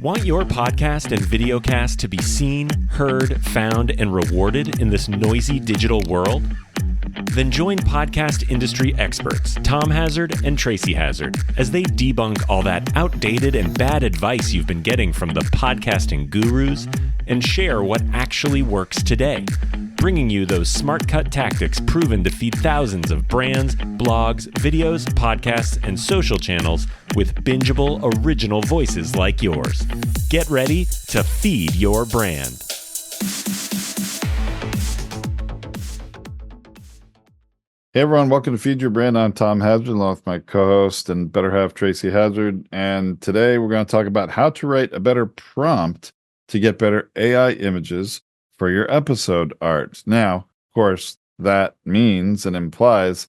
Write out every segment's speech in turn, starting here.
Want your podcast and videocast to be seen, heard, found, and rewarded in this noisy digital world? Then join podcast industry experts Tom Hazzard and Tracy Hazzard as they debunk all that outdated and bad advice you've been getting from the podcasting gurus and share what actually works today, bringing you those smart cut tactics proven to feed thousands of brands, blogs, videos, podcasts, and social channels with bingeable original voices like yours. Get ready to feed your brand. Hey everyone, welcome to Feed Your Brand. I'm Tom Hazzard, along with my co-host and better half, Tracy Hazzard. And today we're going to talk about how to write a better prompt to get better AI images for your episode art. Now, of course, that means and implies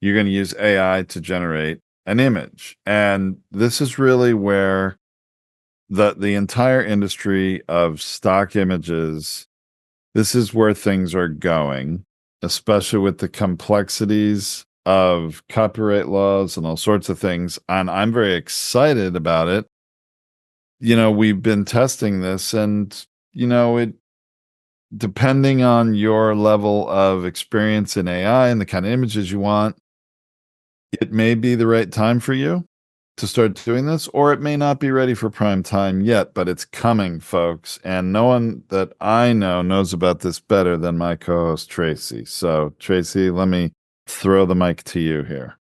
you're going to use AI to generate an image. And this is really where the entire industry of stock images, this is where things are going, especially with the complexities of copyright laws and all sorts of things. And I'm very excited about it. You know, we've been testing this and, you know, it, depending on your level of experience in AI and the kind of images you want, it may be the right time for you to start doing this, or it may not be ready for prime time yet, but it's coming, folks. And no one that I know knows about this better than my co-host, Tracy. So, Tracy, let me throw the mic to you here.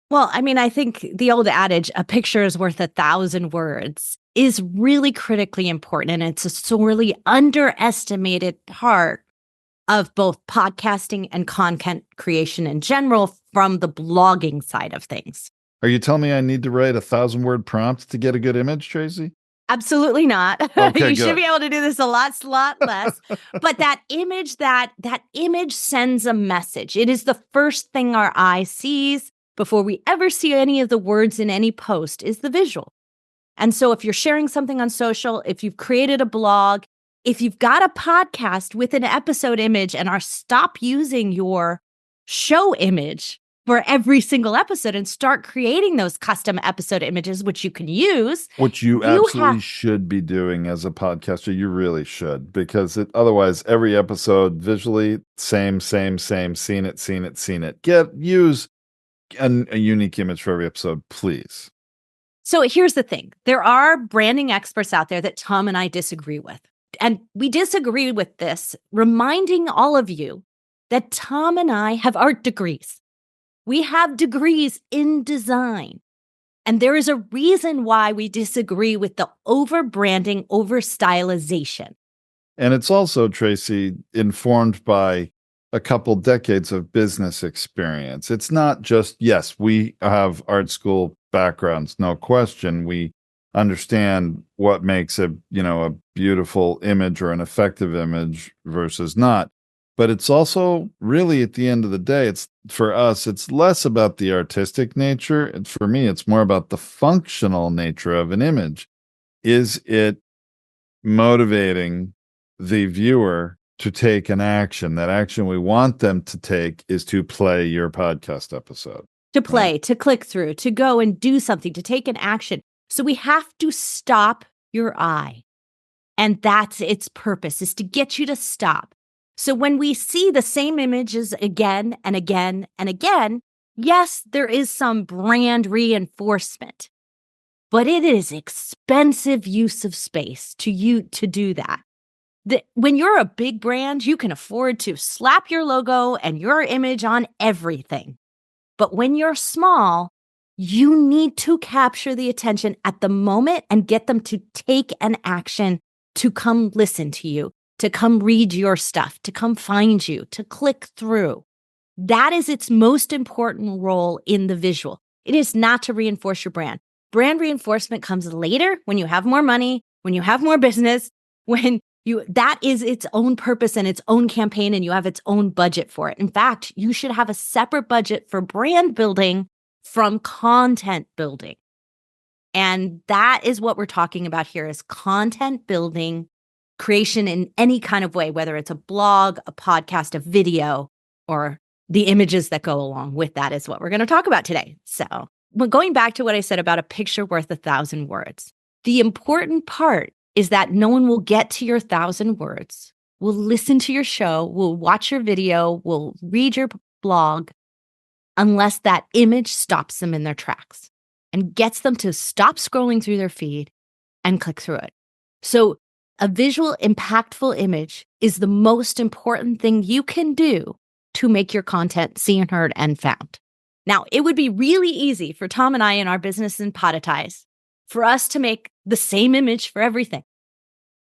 Well, I mean, I think the old adage, a picture is worth 1,000 words, is really critically important. And it's a sorely underestimated part of both podcasting and content creation in general from the blogging side of things. Are you telling me I need to write 1,000-word prompt to get a good image, Tracy? Absolutely not. Okay, you should be able to do this a lot less. But that image sends a message. It is the first thing our eye sees before we ever see any of the words in any post is the visual. And so if you're sharing something on social, if you've created a blog, if you've got a podcast with an episode image and stop using your show image for every single episode and start creating those custom episode images, which you can use. Which you absolutely should be doing as a podcaster. You really should, because otherwise every episode visually, same, seen it. Use a unique image for every episode, please. So here's the thing. There are branding experts out there that Tom and I disagree with. And we disagree with this, reminding all of you that Tom and I have art degrees. We have degrees in design. And there is a reason why we disagree with the over-branding, over-stylization. And it's also, Tracy, informed by a couple decades of business experience. It's not just, yes, we have art school backgrounds, no question. We understand what makes a beautiful image or an effective image versus not. But it's also really, at the end of the day, for us, it's less about the artistic nature. And for me, it's more about the functional nature of an image. Is it motivating the viewer to take an action? That action we want them to take is to play your podcast episode. To play, right? To click through, to go and do something, to take an action. So we have to stop your eye. And that's its purpose, is to get you to stop. So when we see the same images again and again and again, yes, there is some brand reinforcement, but it is expensive use of space to do that. When you're a big brand, you can afford to slap your logo and your image on everything. But when you're small, you need to capture the attention at the moment and get them to take an action to come listen to you, to come read your stuff, to come find you, to click through. That is its most important role in the visual. It is not to reinforce your brand. Brand reinforcement comes later when you have more money, when you have more business, that is its own purpose and its own campaign, and you have its own budget for it. In fact, you should have a separate budget for brand building from content building. And that is what we're talking about here, is content building, creation in any kind of way, whether it's a blog, a podcast, a video, or the images that go along with that is what we're going to talk about today. So going back to what I said about a picture worth 1,000 words, The important part is that no one will get to your 1,000 words, will listen to your show, will watch your video, will read your blog, unless that image stops them in their tracks and gets them to stop scrolling through their feed and click through it. So a visual, impactful image is the most important thing you can do to make your content seen, heard, and found. Now, it would be really easy for Tom and I in our business in Podetize for us to make the same image for everything.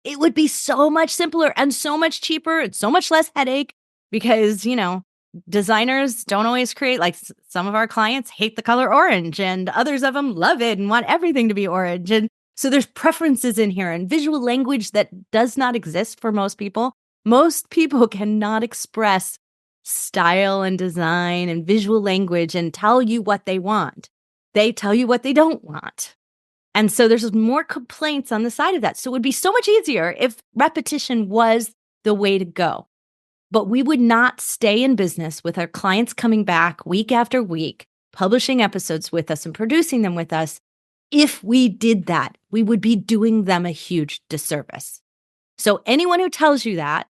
It would be so much simpler and so much cheaper and so much less headache because, designers don't always create, like some of our clients hate the color orange and others of them love it and want everything to be orange. And so there's preferences in here and visual language that does not exist for most people. Most people cannot express style and design and visual language and tell you what they want. They tell you what they don't want. And so there's more complaints on the side of that. So it would be so much easier if repetition was the way to go. But we would not stay in business with our clients coming back week after week, publishing episodes with us and producing them with us. If we did that, we would be doing them a huge disservice. So anyone who tells you that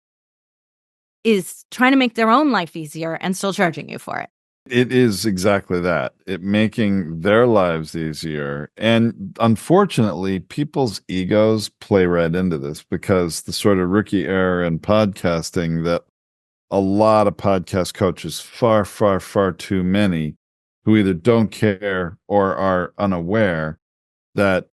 is trying to make their own life easier and still charging you for it. It is exactly that. It making their lives easier. And unfortunately, people's egos play right into this because the sort of rookie error in podcasting that a lot of podcast coaches, far, far, far too many, who either don't care or are unaware that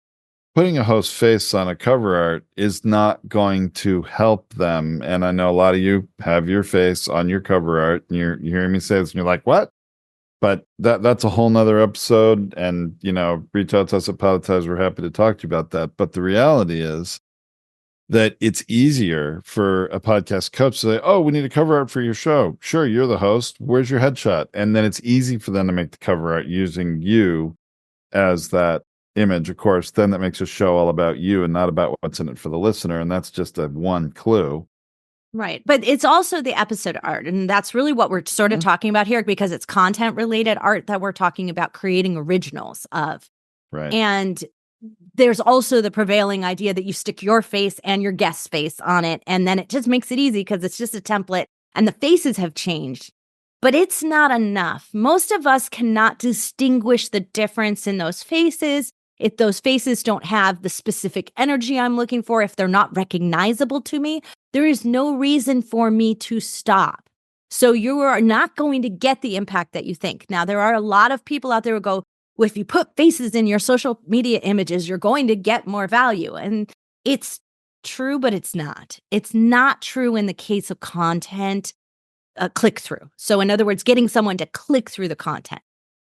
putting a host face on a cover art is not going to help them. And I know a lot of you have your face on your cover art and you're hearing me say this and you're like, what? But that's a whole nother episode. And, reach out to us at Podetize. We're happy to talk to you about that. But the reality is that it's easier for a podcast coach to say, oh, we need a cover art for your show. Sure, you're the host. Where's your headshot? And then it's easy for them to make the cover art using you as that image. Of course, then that makes a show all about you and not about what's in it for the listener. And that's just a one clue. Right. But it's also the episode art. And that's really what we're sort of talking about here because it's content related art that we're talking about creating originals of. Right. And there's also the prevailing idea that you stick your face and your guest's face on it. And then it just makes it easy because it's just a template and the faces have changed. But it's not enough. Most of us cannot distinguish the difference in those faces. If those faces don't have the specific energy I'm looking for, if they're not recognizable to me, there is no reason for me to stop. So you are not going to get the impact that you think. Now, there are a lot of people out there who go, well, if you put faces in your social media images, you're going to get more value. And it's true, but it's not. It's not true in the case of content click-through. So in other words, getting someone to click through the content.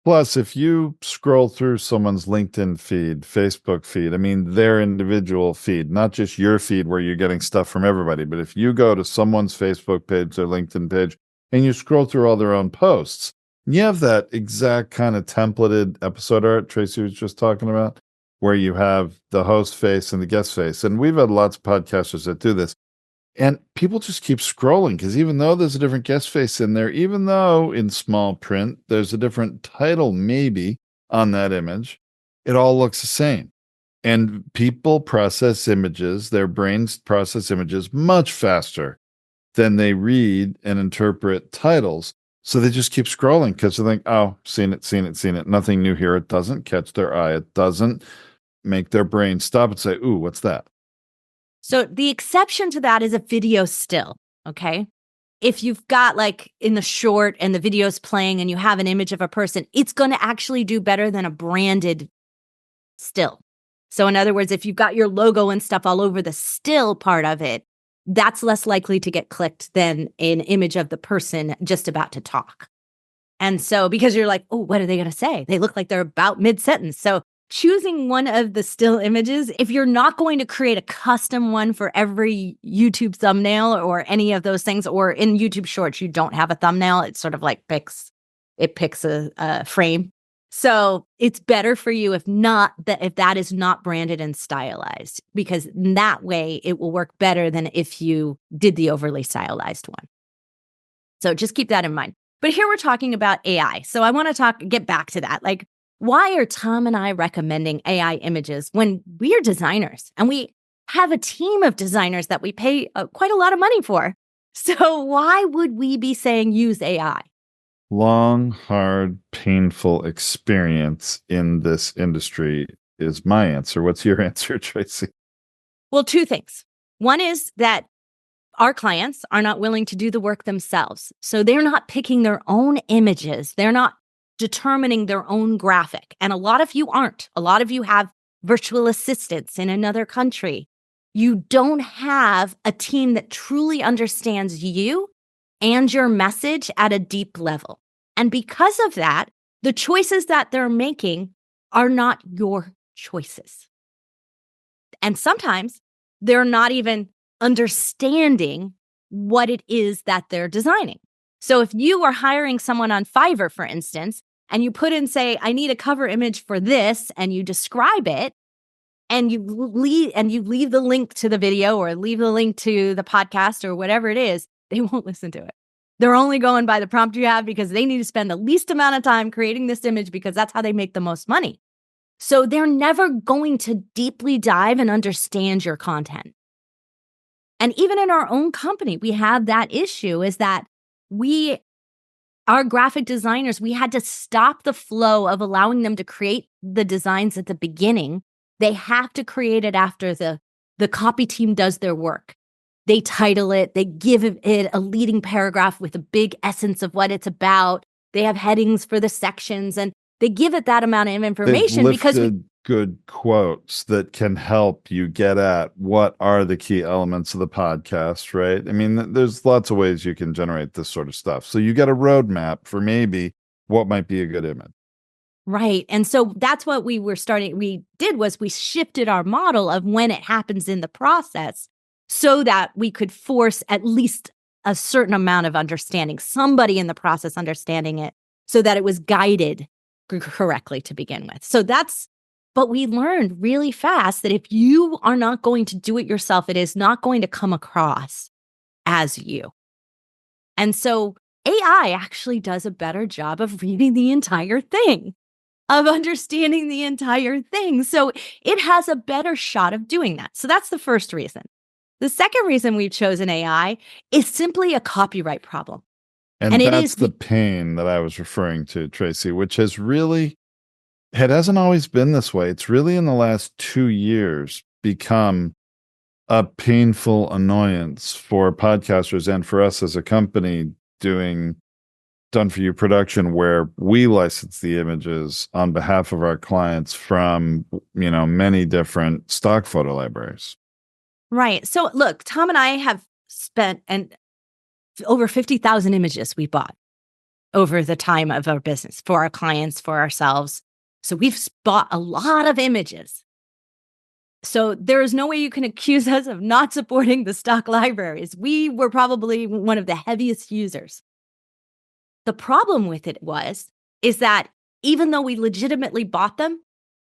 Plus, if you scroll through someone's LinkedIn feed, Facebook feed, their individual feed, not just your feed where you're getting stuff from everybody, but if you go to someone's Facebook page or LinkedIn page and you scroll through all their own posts, you have that exact kind of templated episode art Tracy was just talking about, where you have the host face and the guest face. And we've had lots of podcasters that do this. And people just keep scrolling because even though there's a different guest face in there, even though in small print there's a different title maybe on that image, it all looks the same. And people process images, their brains process images much faster than they read and interpret titles. So they just keep scrolling because they think, oh, seen it. Nothing new here. It doesn't catch their eye. It doesn't make their brain stop and say, ooh, what's that? So the exception to that is a video still, okay? If you've got like in the short and the video's playing and you have an image of a person, it's going to actually do better than a branded still. So in other words, if you've got your logo and stuff all over the still part of it, that's less likely to get clicked than an image of the person just about to talk. And so because you're like, oh, what are they going to say? They look like they're about mid-sentence. So choosing one of the still images, if you're not going to create a custom one for every YouTube thumbnail or any of those things, or in YouTube Shorts, you don't have a thumbnail, it sort of like picks a frame. So it's better for you if that is not branded and stylized, because in that way it will work better than if you did the overly stylized one. So just keep that in mind. But here we're talking about AI. So I want to get back to that. Like, why are Tom and I recommending AI images when we're designers and we have a team of designers that we pay quite a lot of money for? So why would we be saying use AI? Long, hard, painful experience in this industry is my answer. What's your answer, Tracy? Well, two things. One is that our clients are not willing to do the work themselves. So they're not picking their own images. They're not determining their own graphic. And a lot of you aren't. A lot of you have virtual assistants in another country. You don't have a team that truly understands you and your message at a deep level. And because of that, the choices that they're making are not your choices. And sometimes they're not even understanding what it is that they're designing. So if you are hiring someone on Fiverr, for instance, and you put in, say, I need a cover image for this, and you describe it, and you leave the link to the video or leave the link to the podcast or whatever it is, they won't listen to it. They're only going by the prompt you have because they need to spend the least amount of time creating this image because that's how they make the most money. So they're never going to deeply dive and understand your content. And even in our own company, we have that issue is that our graphic designers, we had to stop the flow of allowing them to create the designs at the beginning. They have to create it after the copy team does their work. They title it, they give it a leading paragraph with a big essence of what it's about. They have headings for the sections and they give it that amount of information because good quotes that can help you get at what are the key elements of the podcast, right? I mean, there's lots of ways you can generate this sort of stuff. So you get a roadmap for maybe what might be a good image. Right. And so that's what we shifted our model of when it happens in the process so that we could force at least a certain amount of understanding, somebody in the process understanding it so that it was guided correctly to begin with. But we learned really fast that if you are not going to do it yourself, it is not going to come across as you. And so AI actually does a better job of reading the entire thing, of understanding the entire thing. So it has a better shot of doing that. So that's the first reason. The second reason we've chosen AI is simply a copyright problem. And that's the pain that I was referring to, Tracy, which has really, it hasn't always been this way. It's really in the last 2 years become a painful annoyance for podcasters and for us as a company doing Done For You production, where we license the images on behalf of our clients from, many different stock photo libraries. Right. So look, Tom and I have spent over 50,000 images we bought over the time of our business for our clients, for ourselves. So we've bought a lot of images. So there is no way you can accuse us of not supporting the stock libraries. We were probably one of the heaviest users. The problem with it is that even though we legitimately bought them,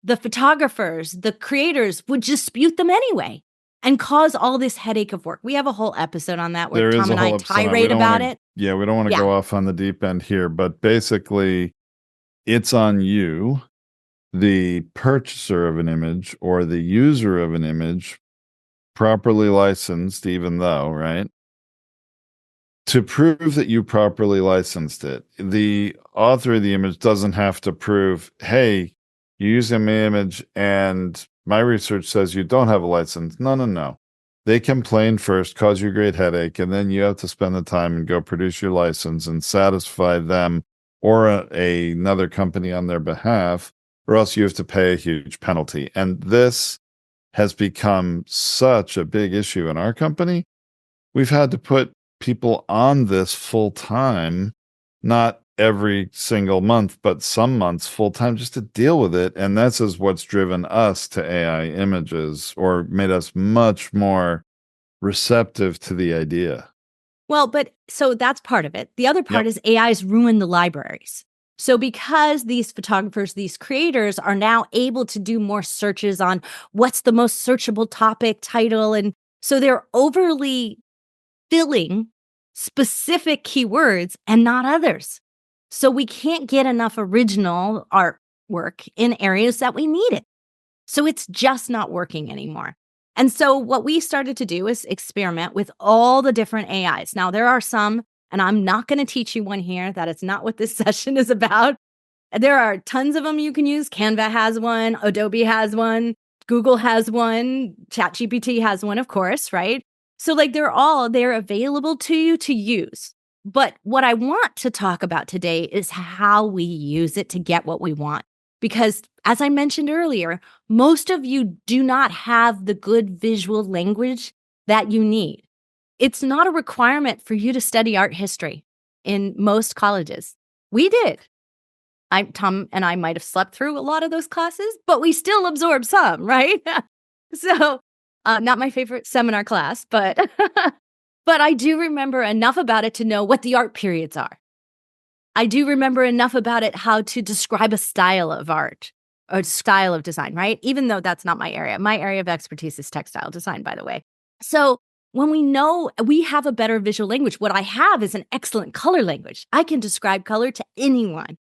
the photographers, the creators would dispute them anyway and cause all this headache of work. We have a whole episode on that where Tom and I tirade about it. Yeah, we don't want to go off on the deep end here, but basically it's on you, the purchaser of an image or the user of an image, properly licensed, even though, right? To prove that you properly licensed it. The author of the image doesn't have to prove, hey, you use my image and my research says you don't have a license. No. They complain first, cause you a great headache, and then you have to spend the time and go produce your license and satisfy them or another company on their behalf, or else you have to pay a huge penalty. And this has become such a big issue in our company. We've had to put people on this full time, not every single month, but some months full time just to deal with it. And this is what's driven us to AI images or made us much more receptive to the idea. Well, so that's part of it. The other part is AI's ruined the libraries. So because these photographers, these creators are now able to do more searches on what's the most searchable topic, title, and so they're overly filling specific keywords and not others. So we can't get enough original art work in areas that we need it. So it's just not working anymore. And so what we started to do is experiment with all the different AIs. Now, there are some, and I'm not going to teach you one here. That is not what this session is about. There are tons of them you can use. Canva has one, Adobe has one, Google has one, ChatGPT has one, of course, right? So they're available to you to use. But what I want to talk about today is how we use it to get what we want. Because as I mentioned earlier, most of you do not have the good visual language that you need. It's not a requirement for you to study art history in most colleges. We did. Tom and I might have slept through a lot of those classes, but we still absorbed some, right? So, not my favorite seminar class, but but I do remember enough about it to know what the art periods are. I do remember enough about it how to describe a style of art or style of design, right? Even though that's not my area. My area of expertise is textile design, by the way. So when we know we have a better visual language, what I have is an excellent color language. I can describe color to anyone.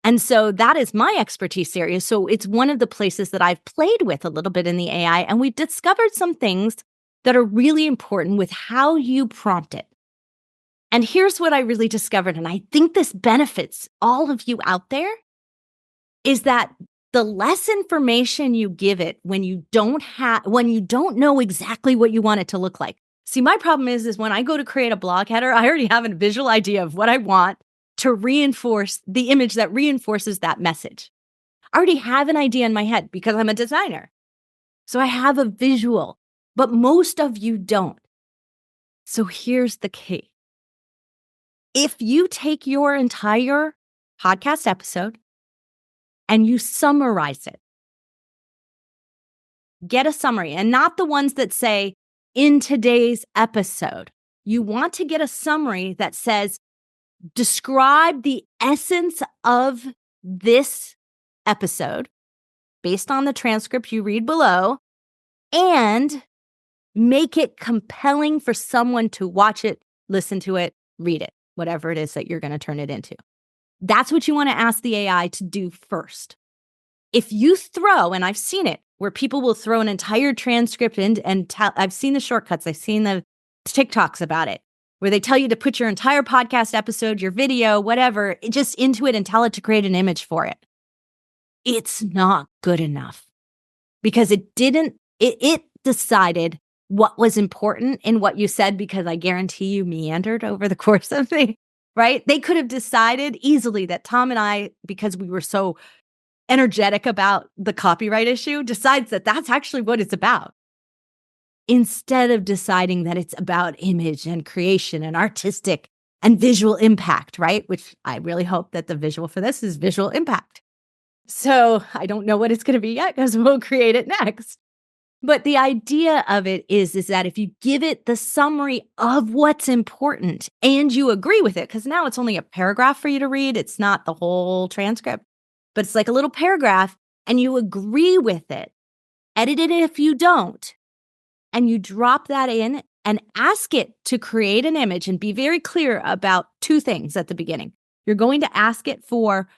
And so that is my expertise area. So it's one of the places that I've played with a little bit in the AI, and we discovered some things that are really important with how you prompt it. And here's what I really discovered, and I think this benefits all of you out there, is that the less information you give it when you don't know exactly what you want it to look like. See, my problem is when I go to create a blog header, I already have a visual idea of what I want to reinforce the image that reinforces that message. I already have an idea in my head because I'm a designer. So I have a visual, but most of you don't. So here's the key. If you take your entire podcast episode and you summarize it, get a summary, and not the ones that say, in today's episode. You want to get a summary that says, describe the essence of this episode based on the transcript you read below, and make it compelling for someone to watch it, listen to it, read it, whatever it is that you're going to turn it into. That's what you want to ask the AI to do first. If you throw, and I've seen it, where people will throw an entire transcript in and I've seen the shortcuts, I've seen the TikToks about it, where they tell you to put your entire podcast episode, your video, whatever, just into it and tell it to create an image for it. It's not good enough because it decided what was important in what you said, because I guarantee you meandered over the course of right? They could have decided easily that Tom and I, because we were so energetic about the copyright issue, decides that that's actually what it's about. Instead of deciding that it's about image and creation and artistic and visual impact, right? Which I really hope that the visual for this is visual impact. So I don't know what it's going to be yet because we'll create it next. But the idea of it is that if you give it the summary of what's important and you agree with it, because now it's only a paragraph for you to read, it's not the whole transcript, but it's like a little paragraph, and you agree with it, edit it if you don't, and you drop that in and ask it to create an image, and be very clear about two things at the beginning. You're going to ask it for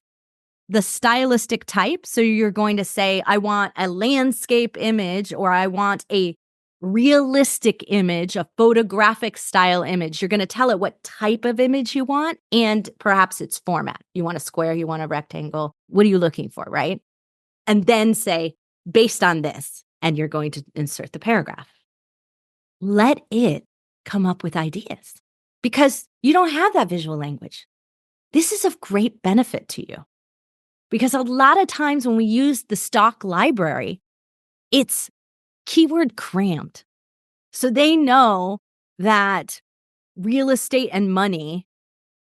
the stylistic type. So you're going to say, I want a landscape image, or I want a realistic image, a photographic style image. You're going to tell it what type of image you want, and perhaps its format. You want a square, you want a rectangle. What are you looking for, right? And then say, based on this, and you're going to insert the paragraph. Let it come up with ideas because you don't have that visual language. This is of great benefit to you. Because a lot of times when we use the stock library, it's keyword crammed. So they know that real estate and money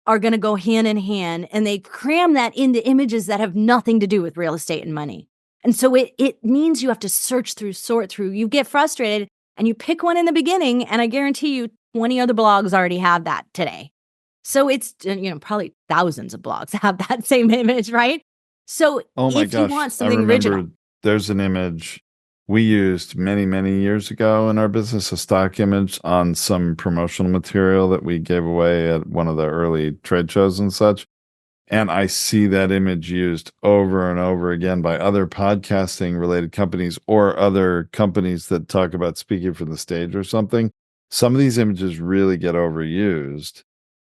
are going to go hand in hand, and they cram that into images that have nothing to do with real estate and money. And so it means you have to search through, sort through. You get frustrated and you pick one in the beginning, and I guarantee you 20 other blogs already have that today. So it's, probably thousands of blogs have that same image, right? So if you want something original. There's an image we used many, many years ago in our business, a stock image on some promotional material that we gave away at one of the early trade shows and such. And I see that image used over and over again by other podcasting related companies or other companies that talk about speaking from the stage or something. Some of these images really get overused.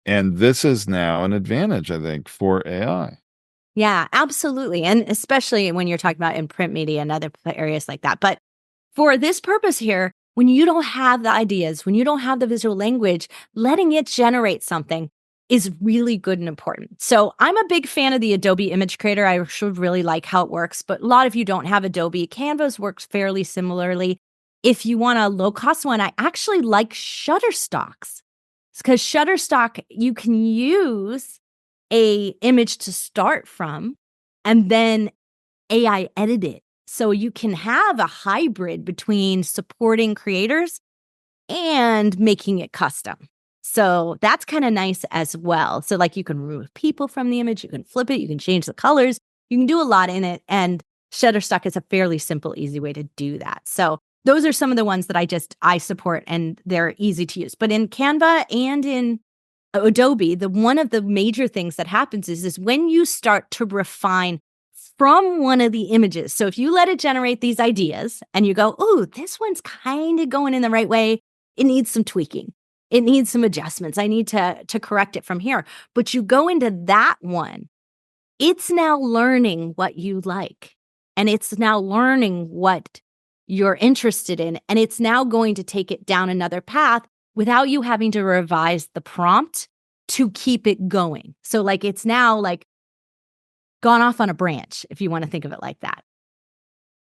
And this is now an advantage, I think, for AI. Yeah, absolutely. And especially when you're talking about in print media and other areas like that. But for this purpose here, when you don't have the ideas, when you don't have the visual language, letting it generate something is really good and important. So I'm a big fan of the Adobe Image Creator. I should really like how it works, but a lot of you don't have Adobe. Canvas works fairly similarly. If you want a low-cost one, I actually like Shutterstock's, because Shutterstock, you can use a image to start from and then AI edit it. So you can have a hybrid between supporting creators and making it custom. So that's kind of nice as well. So like you can remove people from the image, you can flip it, you can change the colors, you can do a lot in it. And Shutterstock is a fairly simple, easy way to do that. So those are some of the ones that I support, and they're easy to use. But in Canva and in Adobe, one of the major things that happens is when you start to refine from one of the images. So if you let it generate these ideas and you go, oh, this one's kind of going in the right way, it needs some tweaking. It needs some adjustments. I need to correct it from here. But you go into that one, it's now learning what you like. And it's now learning what you're interested in. And it's now going to take it down another path without you having to revise the prompt to keep it going. So like it's now like gone off on a branch, if you want to think of it like that.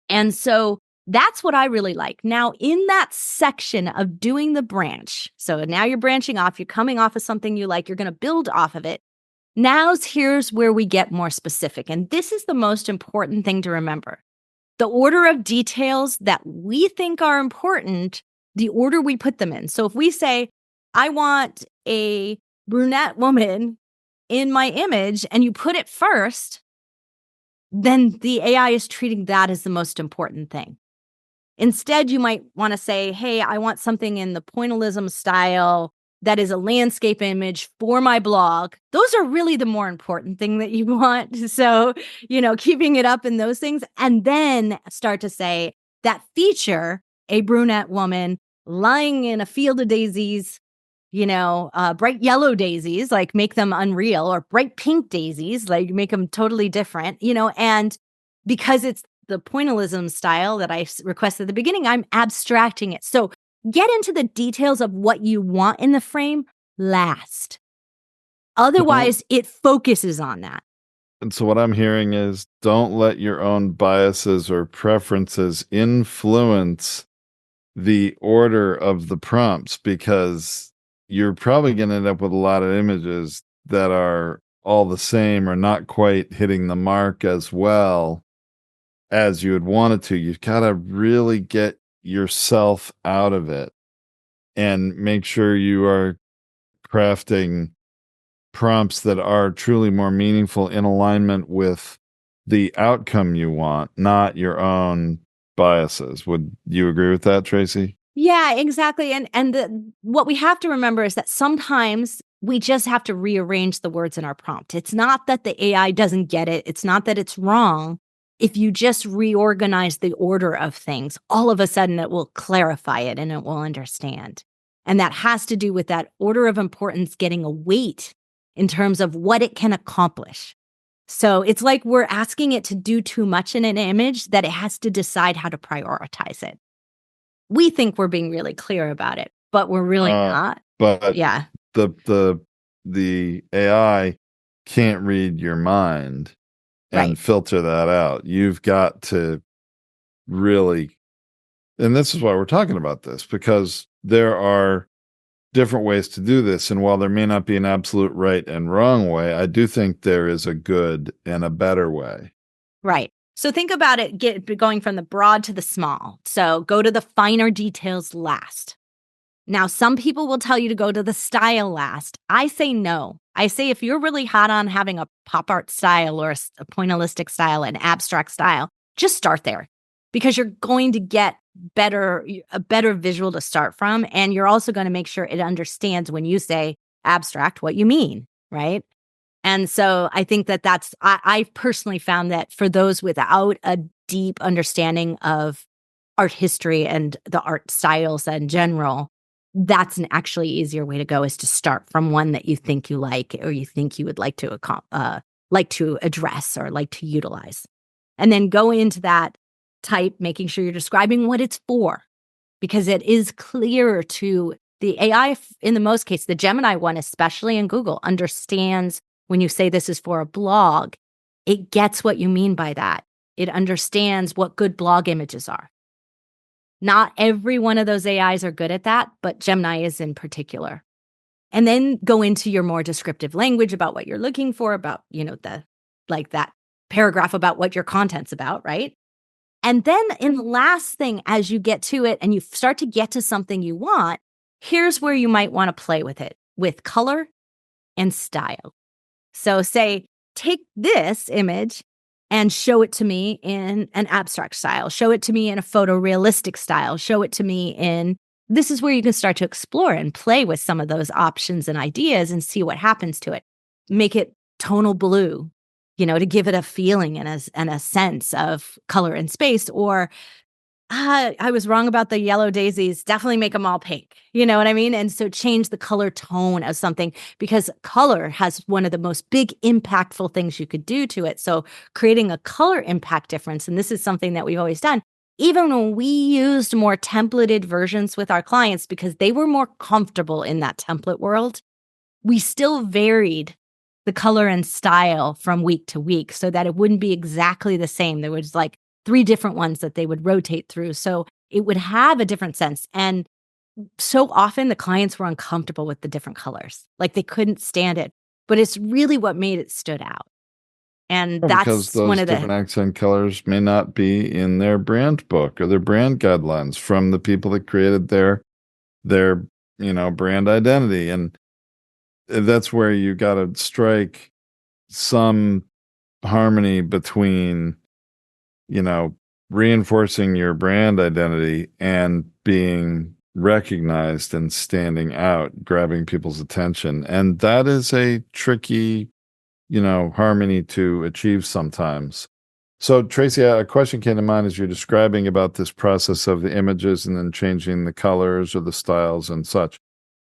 And so that's what I really like. Now, in that section of doing the branch, so now you're branching off, you're coming off of something you like, you're going to build off of it. Here's where we get more specific. And this is the most important thing to remember. The order of details that we think are important, the order we put them in. So if we say, I want a brunette woman in my image, and you put it first, then the AI is treating that as the most important thing. Instead, you might want to say, hey, I want something in the pointillism style that is a landscape image for my blog. Those are really the more important thing that you want. So, keeping it up in those things, and then start to say that feature a brunette woman lying in a field of daisies, bright yellow daisies, like make them unreal, or bright pink daisies, like make them totally different, and because it's the pointillism style that I requested at the beginning, I'm abstracting it. So get into the details of what you want in the frame last. Otherwise, it focuses on that. And so what I'm hearing is don't let your own biases or preferences influence the order of the prompts, because you're probably going to end up with a lot of images that are all the same or not quite hitting the mark as well as you would want it to. You've got to really get yourself out of it and make sure you are crafting prompts that are truly more meaningful, in alignment with the outcome you want, not your own biases. Would you agree with that, Tracy? Yeah, exactly. And what we have to remember is that sometimes we just have to rearrange the words in our prompt. It's not that the AI doesn't get it. It's not that it's wrong. If you just reorganize the order of things, all of a sudden it will clarify it and it will understand. And that has to do with that order of importance getting a weight in terms of what it can accomplish. So it's like we're asking it to do too much in an image that it has to decide how to prioritize it. We think we're being really clear about it, but we're really not. But yeah, the AI can't read your mind and right. filter that out. You've got to really, and this is why we're talking about this, because there are different ways to do this. And while there may not be an absolute right and wrong way, I do think there is a good and a better way. Right. So think about it going from the broad to the small. So go to the finer details last. Now, some people will tell you to go to the style last. I say no. I say if you're really hot on having a pop art style or a pointillistic style, an abstract style, just start there, because you're going to get a better visual to start from. And you're also going to make sure it understands when you say abstract what you mean, right? And so I think I personally found that for those without a deep understanding of art history and the art styles in general, that's an actually easier way to go, is to start from one that you think you like, or you think you would like to address or like to utilize. And then go into that type, making sure you're describing what it's for, because it is clearer to the AI. In the most case, the Gemini one, especially in Google, understands when you say this is for a blog, it gets what you mean by that. It understands what good blog images are. Not every one of those AIs are good at that, but Gemini is in particular. And then go into your more descriptive language about what you're looking for, about, that paragraph about what your content's about, right? And then in the last thing, as you get to it and you start to get to something you want, here's where you might want to play with it, with color and style. So say, take this image and show it to me in an abstract style, show it to me in a photorealistic style, show it to me in, this is where you can start to explore and play with some of those options and ideas and see what happens to it. Make it tonal blue, to give it a feeling and a sense of color and space. Or I was wrong about the yellow daisies. Definitely make them all pink. You know what I mean? And so change the color tone of something, because color has one of the most big impactful things you could do to it. So creating a color impact difference. And this is something that we've always done. Even when we used more templated versions with our clients, because they were more comfortable in that template world, we still varied the color and style from week to week so that it wouldn't be exactly the same. There was like 3 different ones that they would rotate through. So it would have a different sense. And so often the clients were uncomfortable with the different colors. Like they couldn't stand it. But it's really what made it stood out. And Well, because that's one those of different the, accent colors may not be in their brand book or their brand guidelines from the people that created their brand identity. And that's where you got to strike some harmony between, reinforcing your brand identity and being recognized and standing out, grabbing people's attention. And that is a tricky, harmony to achieve sometimes. So, Tracy, a question came to mind as you're describing about this process of the images and then changing the colors or the styles and such.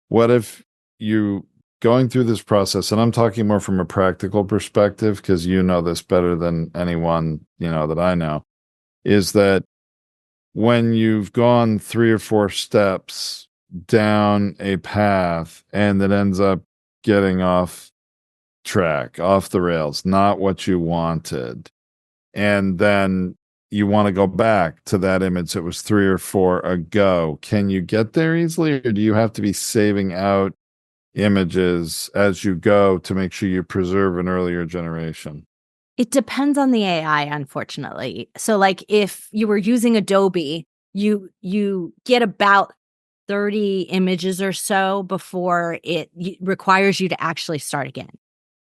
What if you going through this process, and I'm talking more from a practical perspective, because you know this better than anyone, that I know, is that when you've gone 3 or 4 steps down a path and it ends up getting off track, off the rails, not what you wanted, and then you want to go back to that image that was 3 or 4 ago, can you get there easily, or do you have to be saving out images as you go to make sure you preserve an earlier generation? it depends on the AI, unfortunately. So like if you were using Adobe, you get about 30 images or so before it requires you to actually start again.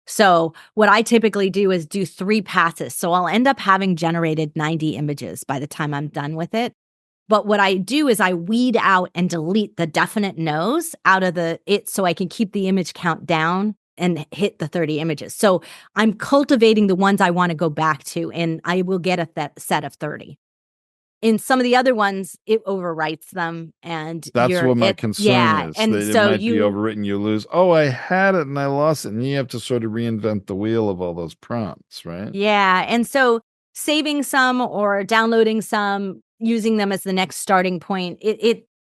So what I typically do is do 3 passes. So I'll end up having generated 90 images by the time I'm done with it. But what I do is I weed out and delete the definite no's out of it so I can keep the image count down and hit the 30 images. So I'm cultivating the ones I want to go back to, and I will get a set of 30. In some of the other ones, it overwrites them, and That's what my concern is. and That it so might be overwritten. You lose, oh, I had it and I lost it. And you have to sort of reinvent the wheel of all those prompts, right? Yeah. And so saving some or downloading some, using them as the next starting point,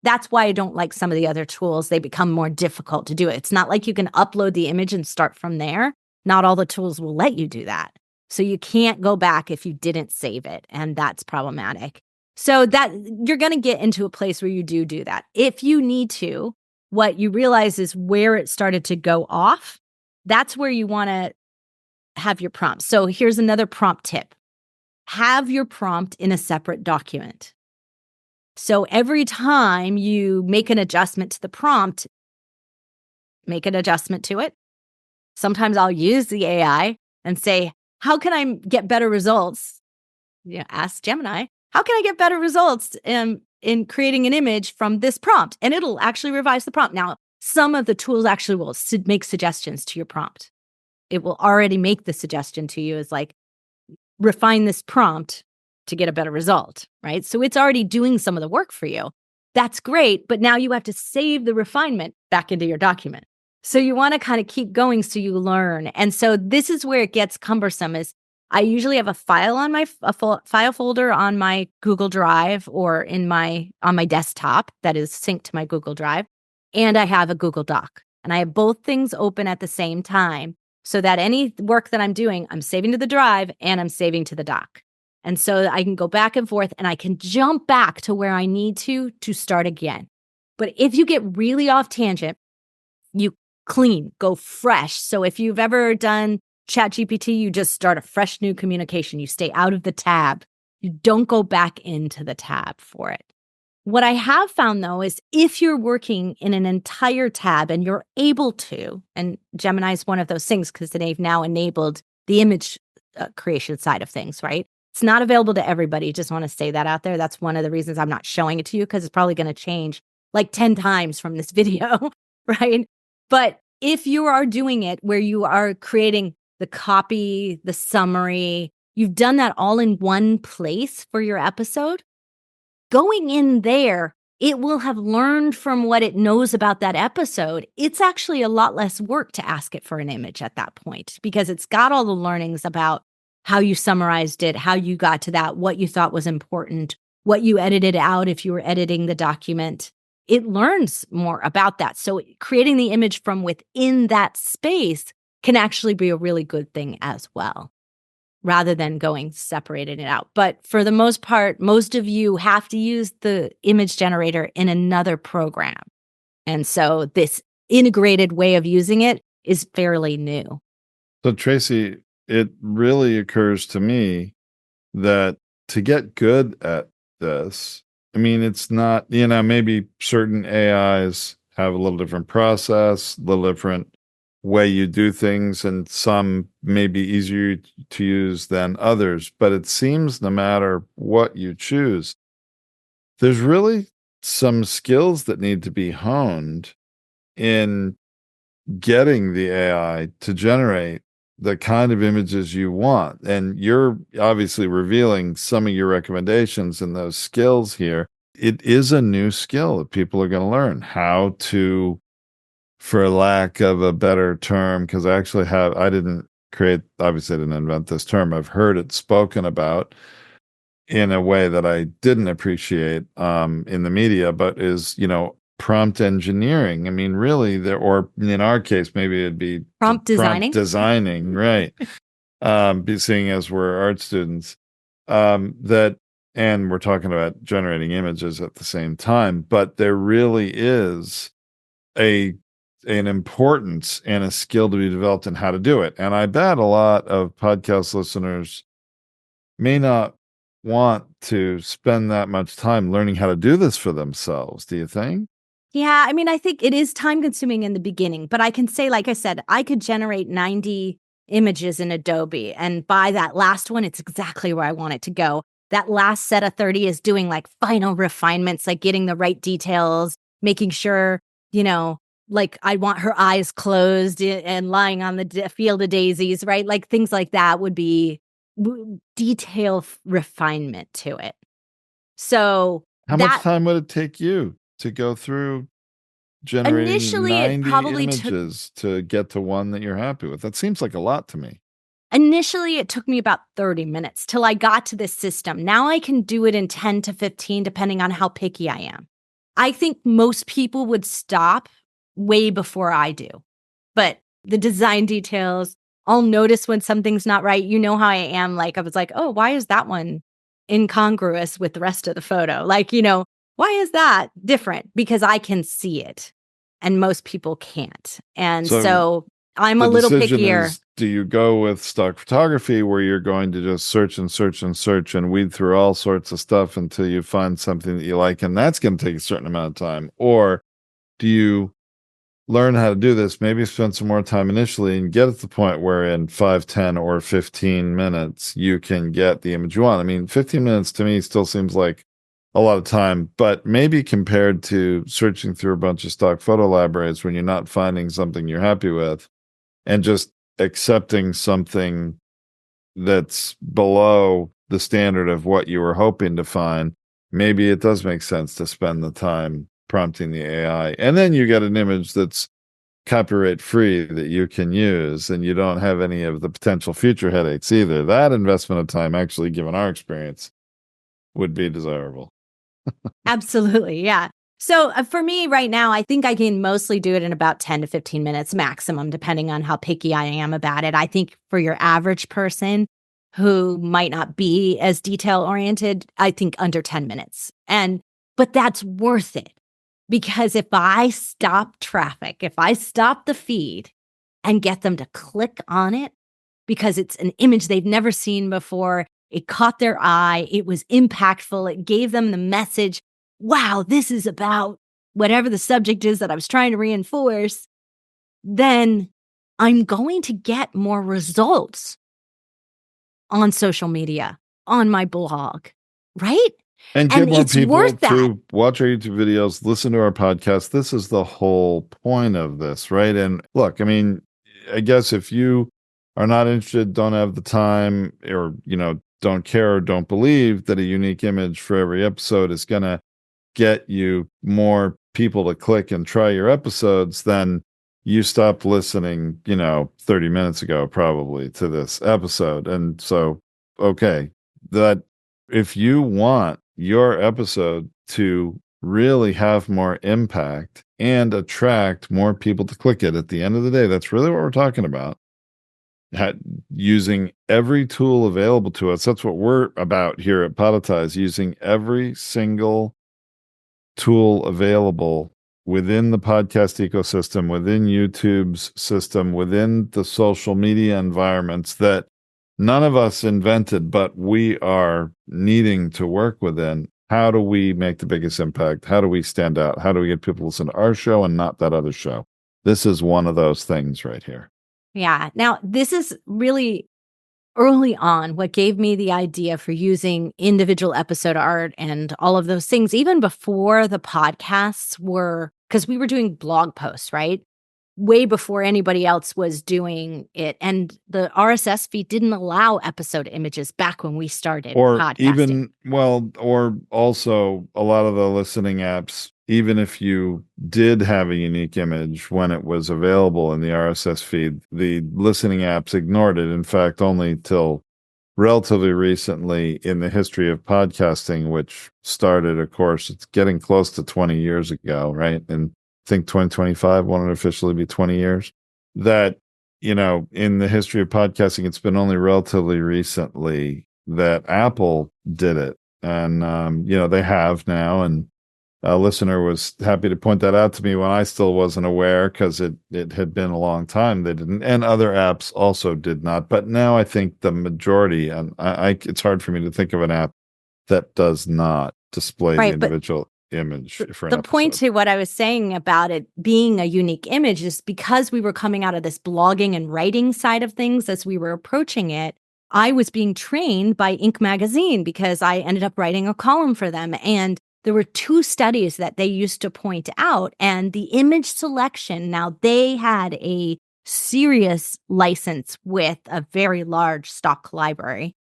that's why I don't like some of the other tools. They become more difficult to do it. It's not like you can upload the image and start from there. Not all the tools will let you do that. So you can't go back if you didn't save it, and that's problematic. So that you're going to get into a place where you do that. If you need to, what you realize is where it started to go off. That's where you want to have your prompt. So here's another prompt tip. Have your prompt in a separate document. So every time you make an adjustment to the prompt, make an adjustment to it. Sometimes I'll use the AI and say, how can I get better results? Ask Gemini, how can I get better results in creating an image from this prompt? And it'll actually revise the prompt. Now, some of the tools actually will make suggestions to your prompt. it will already make the suggestion to you is like, refine this prompt to get a better result, right? So it's already doing some of the work for you. That's great, but now you have to save the refinement back into your document. So you want to kind of keep going so you learn. And so this is where it gets cumbersome is I usually have a file on file folder on my Google Drive or on my desktop that is synced to my Google Drive, and I have a Google Doc. And I have both things open at the same time so that any work that I'm doing, I'm saving to the drive and I'm saving to the doc. And so I can go back and forth and I can jump back to where I need to start again. But if you get really off tangent, you clean, go fresh. So if you've ever done ChatGPT, you just start a fresh new communication. You stay out of the tab. You don't go back into the tab for it. What I have found, though, is if you're working in an entire tab and you're able to, and Gemini is one of those things because they've now enabled the image creation side of things, right? It's not available to everybody. Just want to say that out there. That's one of the reasons I'm not showing it to you because it's probably going to change like 10 times from this video, right? But if you are doing it where you are creating the copy, the summary, you've done that all in one place for your episode, going in there, it will have learned from what it knows about that episode. It's actually a lot less work to ask it for an image at that point because it's got all the learnings about how you summarized it, how you got to that, what you thought was important, what you edited out if you were editing the document. It learns more about that. So creating the image from within that space can actually be a really good thing as well, rather than going separating it out. But for the most part, most of you have to use the image generator in another program. And so this integrated way of using it is fairly new. So Tracy, it really occurs to me that to get good at this, I mean, it's not, maybe certain AIs have a little different process, a little different way you do things, and some may be easier to use than others. But it seems no matter what you choose, there's really some skills that need to be honed in getting the AI to generate the kind of images you want. And you're obviously revealing some of your recommendations and those skills here. It is a new skill that people are going to learn how to, for lack of a better term, because obviously I didn't invent this term. I've heard it spoken about in a way that I didn't appreciate in the media, but is, prompt engineering. I mean, really, or in our case, maybe it'd be prompt designing, right? Seeing as we're art students, and we're talking about generating images at the same time, but there really is an importance and a skill to be developed in how to do it. And I bet a lot of podcast listeners may not want to spend that much time learning how to do this for themselves. Do you think? Yeah, I mean, I think it is time consuming in the beginning, but I can say, like I said, I could generate 90 images in Adobe. And by that last one, it's exactly where I want it to go. That last set of 30 is doing like final refinements, like getting the right details, making sure, like I want her eyes closed and lying on the field of daisies, right? Like things like that would be detail refinement to it. So how much time would it take you to go through generating initially 90 images to get to one that you're happy with? That seems like a lot to me. Initially, it took me about 30 minutes till I got to this system. Now I can do it in 10 to 15, depending on how picky I am. I think most people would stop way before I do. But the design details, I'll notice when something's not right. You know how I am. Like, I was like, oh, why is that one incongruous with the rest of the photo? Like, why is that different? Because I can see it and most people can't. And so I'm a little pickier. Do you go with stock photography where you're going to just search and search and search and weed through all sorts of stuff until you find something that you like, and that's going to take a certain amount of time? Or do you learn how to do this, maybe spend some more time initially and get at the point where in 5, 10, or 15 minutes, you can get the image you want? I mean, 15 minutes to me still seems like a lot of time, but maybe compared to searching through a bunch of stock photo libraries when you're not finding something you're happy with and just accepting something that's below the standard of what you were hoping to find, maybe it does make sense to spend the time prompting the AI. And then you get an image that's copyright free that you can use, and you don't have any of the potential future headaches either. That investment of time, actually, given our experience, would be desirable. Absolutely. Yeah. So for me right now, I think I can mostly do it in about 10 to 15 minutes maximum, depending on how picky I am about it. I think for your average person who might not be as detail oriented, I think under 10 minutes. But that's worth it, because if I stop traffic, if I stop the feed and get them to click on it because it's an image they've never seen before, it caught their eye, it was impactful, it gave them the message, wow, this is about whatever the subject is that I was trying to reinforce, then I'm going to get more results on social media, on my blog, right? And get more it's people worth that. to watch our YouTube videos, listen to our podcast. This is the whole point of this, right? And look, I mean, I guess if you are not interested, don't have the time, or, don't care or don't believe that a unique image for every episode is going to get you more people to click and try your episodes, then you stopped listening, 30 minutes ago, probably, to this episode. And so, okay, that if you want your episode to really have more impact and attract more people to click it, at the end of the day, that's really what we're talking about. Using every tool available to us. That's what we're about here at Podetize, using every single tool available within the podcast ecosystem, within YouTube's system, within the social media environments that none of us invented, but we are needing to work within. How do we make the biggest impact? How do we stand out? How do we get people to listen to our show and not that other show? This is one of those things right here. Yeah. Now, this is really early on what gave me the idea for using individual episode art and all of those things, even before the podcasts were, because we were doing blog posts, right? Way before anybody else was doing it. And the RSS feed didn't allow episode images back when we started podcasting. Or also a lot of the listening apps, even if you did have a unique image when it was available in the RSS feed, the listening apps ignored it. In fact, only till relatively recently in the history of podcasting, which started, of course, it's getting close to 20 years ago, right? And I think 2025 won't officially be 20 years, that, in the history of podcasting, it's been only relatively recently that Apple did it. And, they have now. And a listener was happy to point that out to me when I still wasn't aware, because it had been a long time they didn't, and other apps also did not. But now I think the majority, and it's hard for me to think of an app that does not display the individual image for an the episode. point to what I was saying about it being a unique image is because we were coming out of this blogging and writing side of things as we were approaching it. I was being trained by Inc. magazine because I ended up writing a column for them. And there were 2 studies that they used to point out, and the image selection, now they had a serious license with a very large stock library,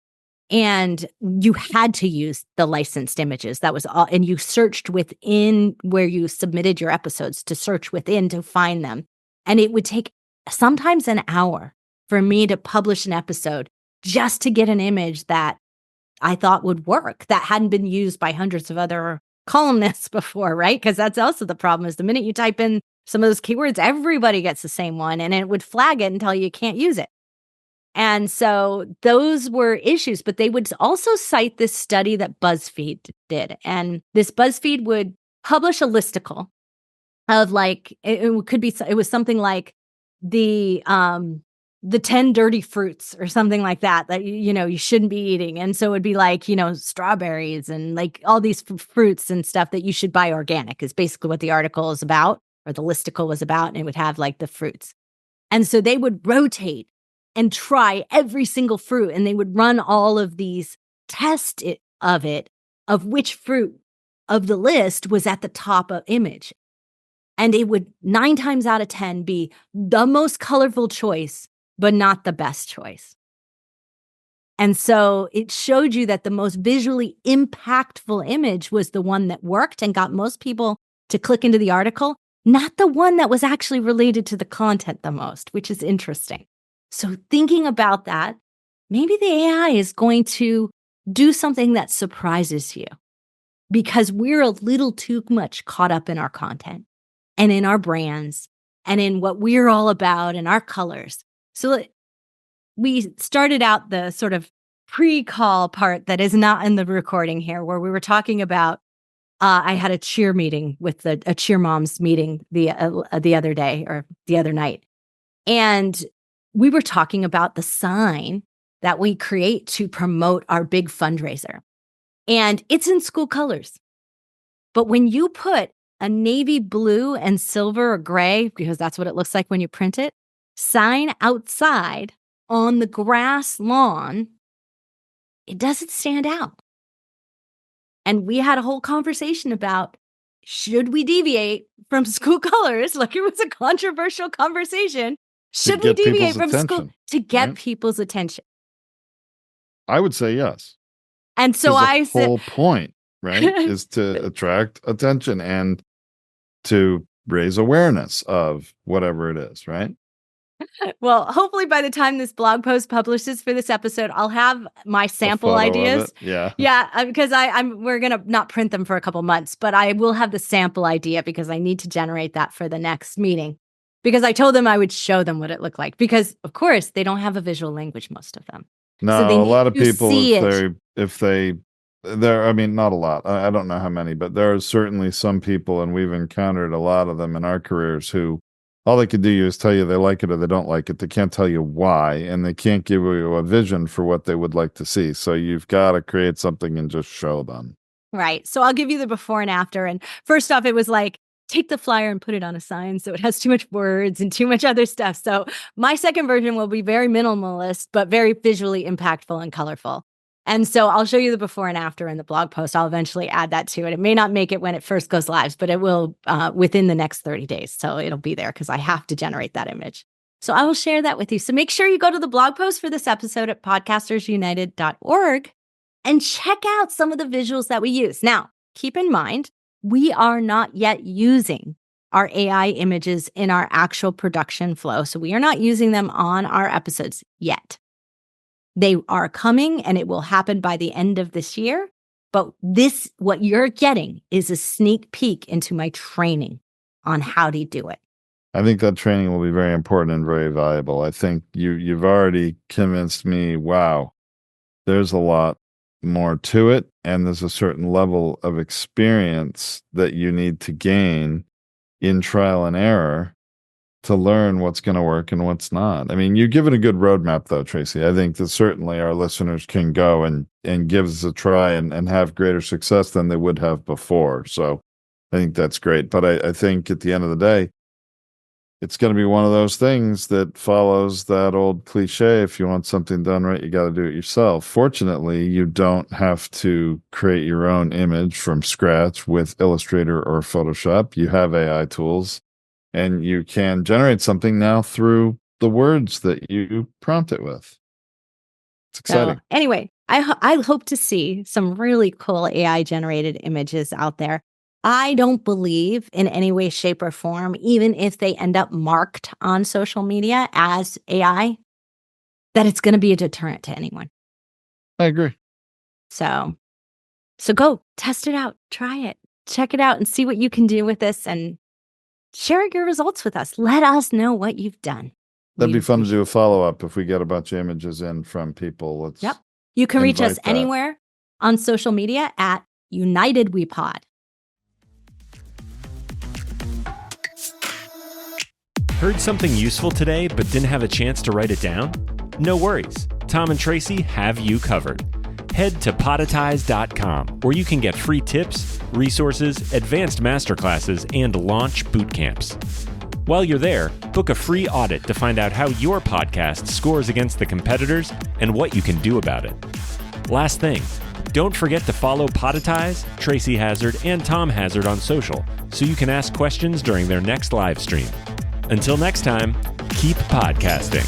and you had to use the licensed images. That was all. And you searched within where you submitted your episodes to search within to find them. And it would take sometimes an hour for me to publish an episode just to get an image that I thought would work, that hadn't been used by hundreds of other columnists before, right? Because that's also the problem, is the minute you type in some of those keywords, everybody gets the same one, and it would flag it and tell you can't use it. And so those were issues, but they would also cite this study that BuzzFeed did. And this BuzzFeed would publish a listicle of it was something like the 10 dirty fruits or something like that you shouldn't be eating. And so it'd be like, strawberries and like all these fruits and stuff that you should buy organic is basically what the article is about, or the listicle was about. And it would have like the fruits. And so they would rotate and try every single fruit, and they would run all of these tests of which fruit of the list was at the top of image. And it would 9 times out of 10 be the most colorful choice but not the best choice. And so it showed you that the most visually impactful image was the one that worked and got most people to click into the article, not the one that was actually related to the content the most, which is interesting. So thinking about that, maybe the AI is going to do something that surprises you because we're a little too much caught up in our content and in our brands and in what we're all about and our colors. So we started out the sort of pre-call part that is not in the recording here, where we were talking about, I had a cheer meeting with a cheer moms meeting the other day or the other night. And we were talking about the sign that we create to promote our big fundraiser. And it's in school colors. But when you put a navy blue and silver or gray, because that's what it looks like when you print it, sign outside on the grass lawn, it doesn't stand out. And we had a whole conversation about, should we deviate from school colors? Like, it was a controversial conversation. Should we deviate from school to get people's attention? I would say yes. And so I said, the whole point, right, is to attract attention and to raise awareness of whatever it is, right? Well, hopefully by the time this blog post publishes for this episode, I'll have my sample ideas. Yeah, because we're gonna not print them for a couple months, but I will have the sample idea because I need to generate that for the next meeting. Because I told them I would show them what it looked like. Because of course they don't have a visual language, most of them. No, so a lot of people, I mean, not a lot. I don't know how many, but there are certainly some people, and we've encountered a lot of them in our careers, who all they can do is tell you they like it or they don't like it. They can't tell you why, and they can't give you a vision for what they would like to see. So you've got to create something and just show them. Right. So I'll give you the before and after. And first off, it was like, take the flyer and put it on a sign so it has too much words and too much other stuff. So my second version will be very minimalist, but very visually impactful and colorful. And so I'll show you the before and after in the blog post. I'll eventually add that to it. It may not make it when it first goes live, but it will within the next 30 days. So it'll be there because I have to generate that image. So I will share that with you. So make sure you go to the blog post for this episode at podcastersunited.org and check out some of the visuals that we use. Now, keep in mind, we are not yet using our AI images in our actual production flow. So we are not using them on our episodes yet. They are coming and it will happen by the end of this year. But what you're getting is a sneak peek into my training on how to do it. I think that training will be very important and very valuable. I think you've already convinced me, wow, there's a lot more to it. And there's a certain level of experience that you need to gain in trial and error to learn what's going to work and what's not. I mean, you give it a good roadmap, though, Tracy. I think that certainly our listeners can go and give us a try and have greater success than they would have before. So I think that's great. But I think at the end of the day, it's going to be one of those things that follows that old cliche. If you want something done right, you got to do it yourself. Fortunately, you don't have to create your own image from scratch with Illustrator or Photoshop. You have AI tools. And you can generate something now through the words that you prompt it with. It's exciting. So, anyway, I hope to see some really cool AI-generated images out there. I don't believe in any way, shape, or form, even if they end up marked on social media as AI, that it's going to be a deterrent to anyone. I agree. So go test it out, try it, check it out, and see what you can do with this, and share your results with us. Let us know what you've done. That'd be fun to do a follow-up if we get a bunch of images in from people. Yep. You can reach us anywhere on social media at UnitedWePod. Heard something useful today but didn't have a chance to write it down? No worries. Tom and Tracy have you covered. Head to podetize.com where you can get free tips, resources, advanced masterclasses, and launch boot camps. While you're there, book a free audit to find out how your podcast scores against the competitors and what you can do about it. Last thing, don't forget to follow Podetize, Tracy Hazzard, and Tom Hazzard on social so you can ask questions during their next live stream. Until next time, keep podcasting.